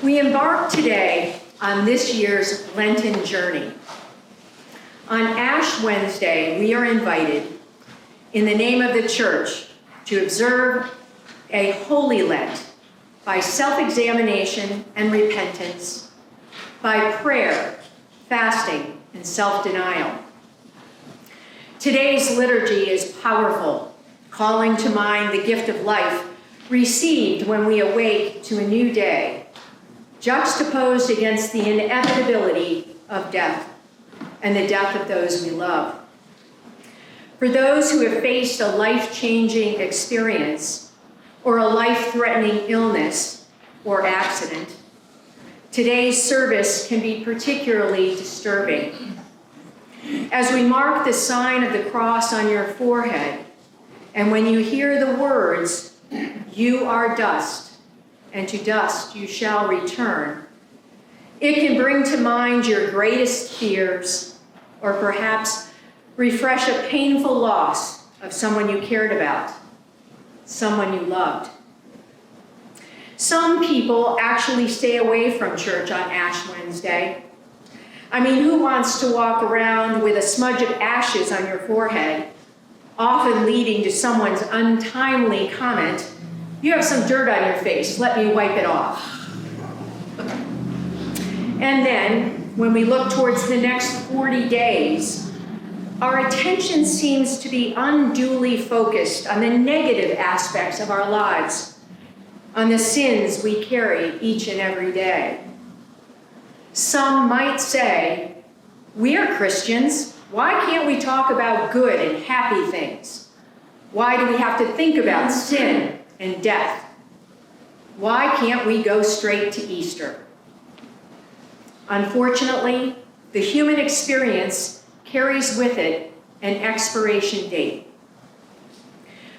We embark today on this year's Lenten journey. On Ash Wednesday, we are invited, in the name of the Church, to observe a Holy Lent by self-examination and repentance, by prayer, fasting, and self-denial. Today's liturgy is powerful, calling to mind the gift of life received when we awake to a new day, juxtaposed against the inevitability of death and the death of those we love. For those who have faced a life-changing experience or a life-threatening illness or accident, today's service can be particularly disturbing. As we mark the sign of the cross on your forehead, and when you hear the words, "You are dust, and to dust you shall return," it can bring to mind your greatest fears, or perhaps refresh a painful loss of someone you cared about, someone you loved. Some people actually stay away from church on Ash Wednesday. I mean, who wants to walk around with a smudge of ashes on your forehead, often leading to someone's untimely comment, "You have some dirt on your face, let me wipe it off." And then, when we look towards the next 40 days, our attention seems to be unduly focused on the negative aspects of our lives, on the sins we carry each and every day. Some might say, "We are Christians. Why can't we talk about good and happy things? Why do we have to think about sin and death? Why can't we go straight to Easter?" Unfortunately, the human experience carries with it an expiration date.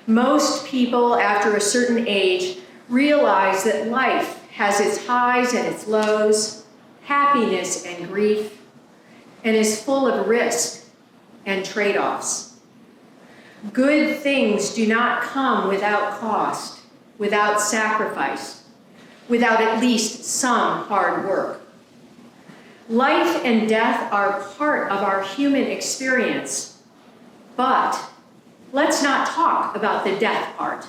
Most people after a certain age realize that life has its highs and its lows, happiness and grief, and is full of risk and trade-offs. Good things do not come without cost, without sacrifice, without at least some hard work. Life and death are part of our human experience, but let's not talk about the death part.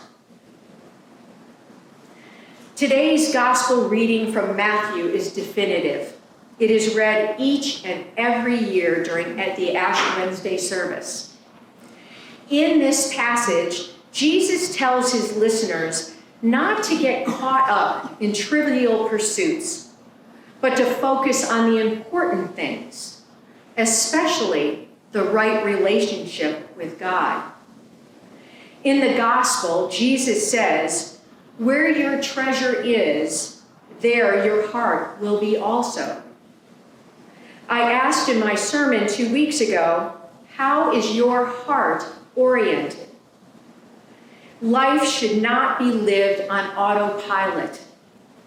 Today's gospel reading from Matthew is definitive. It is read each and every year at the Ash Wednesday service. In this passage, Jesus tells his listeners not to get caught up in trivial pursuits, but to focus on the important things, especially the right relationship with God. In the gospel, Jesus says, "Where your treasure is, there your heart will be also." I asked in my sermon 2 weeks ago, how is your heart oriented? Life should not be lived on autopilot.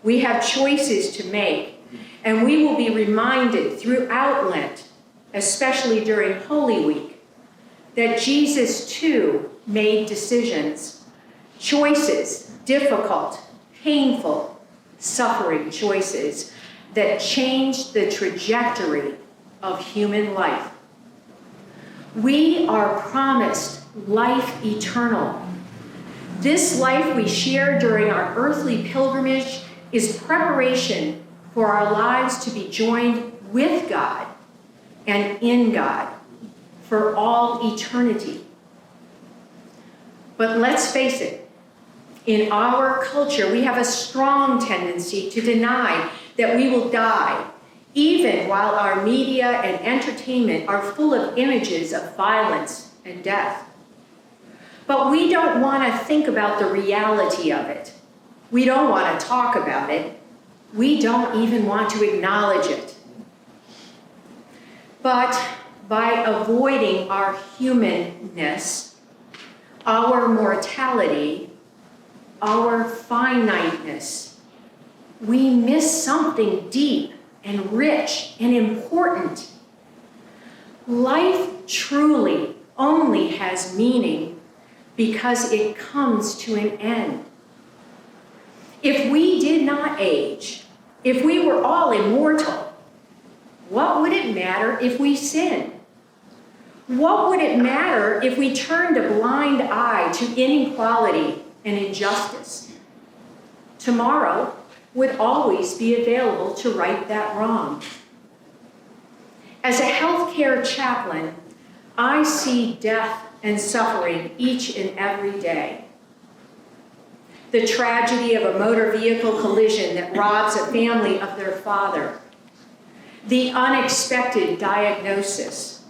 We have choices to make, and we will be reminded throughout Lent, especially during Holy Week, that Jesus too made decisions, choices, difficult, painful, suffering choices that changed the trajectory of human life. We are promised life eternal. This life we share during our earthly pilgrimage is preparation for our lives to be joined with God and in God for all eternity. But let's face it, in our culture, we have a strong tendency to deny that we will die, even while our media and entertainment are full of images of violence and death. But we don't want to think about the reality of it. We don't want to talk about it. We don't even want to acknowledge it. But by avoiding our humanness, our mortality, our finiteness, we miss something deep and rich and important. Life truly only has meaning because it comes to an end. If we did not age, If we were all immortal, what would it matter if we sinned? What would it matter if we turned a blind eye to inequality and injustice? Tomorrow would always be available to right that wrong. As a healthcare chaplain, I see death and suffering each and every day. The tragedy of a motor vehicle collision that robs a family of their father. The unexpected diagnosis.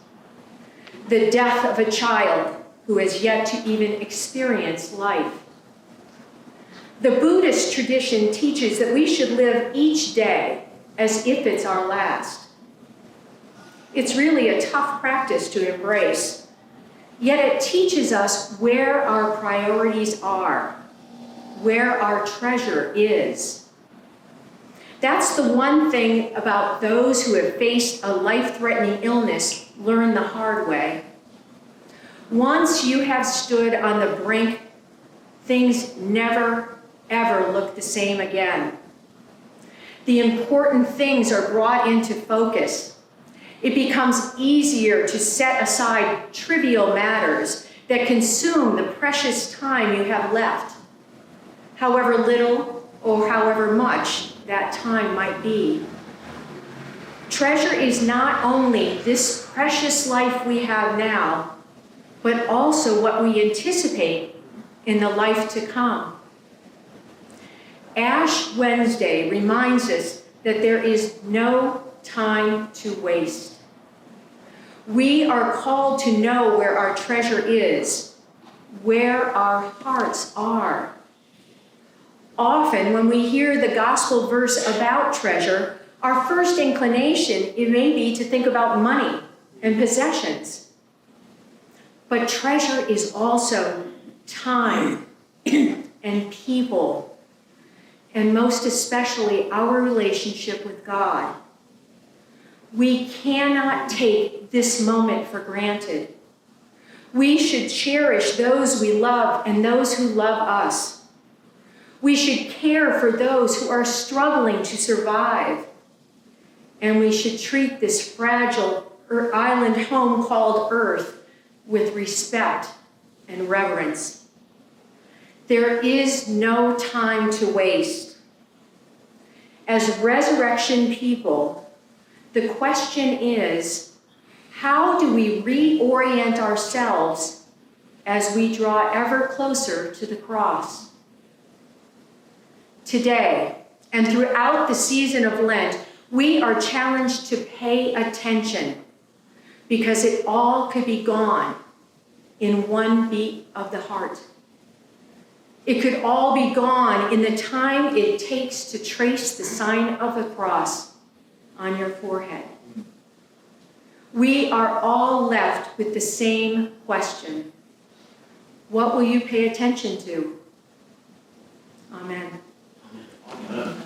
The death of a child who has yet to even experience life. The Buddhist tradition teaches that we should live each day as if it's our last. It's really a tough practice to embrace, yet it teaches us where our priorities are, where our treasure is. That's the one thing about those who have faced a life-threatening illness learn the hard way. Once you have stood on the brink, things never, ever look the same again. The important things are brought into focus. It becomes easier to set aside trivial matters that consume the precious time you have left, however little or however much that time might be. Treasure is not only this precious life we have now, but also what we anticipate in the life to come. Ash Wednesday reminds us that there is no time to waste. We are called to know where our treasure is, where our hearts are. Often when we hear the gospel verse about treasure, our first inclination, it may be to think about money and possessions. But treasure is also time and people, and most especially our relationship with God. We cannot take this moment for granted. We should cherish those we love and those who love us. We should care for those who are struggling to survive. And we should treat this fragile island home called Earth with respect and reverence. There is no time to waste. As resurrection people, the question is, how do we reorient ourselves as we draw ever closer to the cross? Today, and throughout the season of Lent, we are challenged to pay attention, because it all could be gone in one beat of the heart. It could all be gone in the time it takes to trace the sign of the cross on your forehead. We are all left with the same question. What will you pay attention to? Amen. Amen.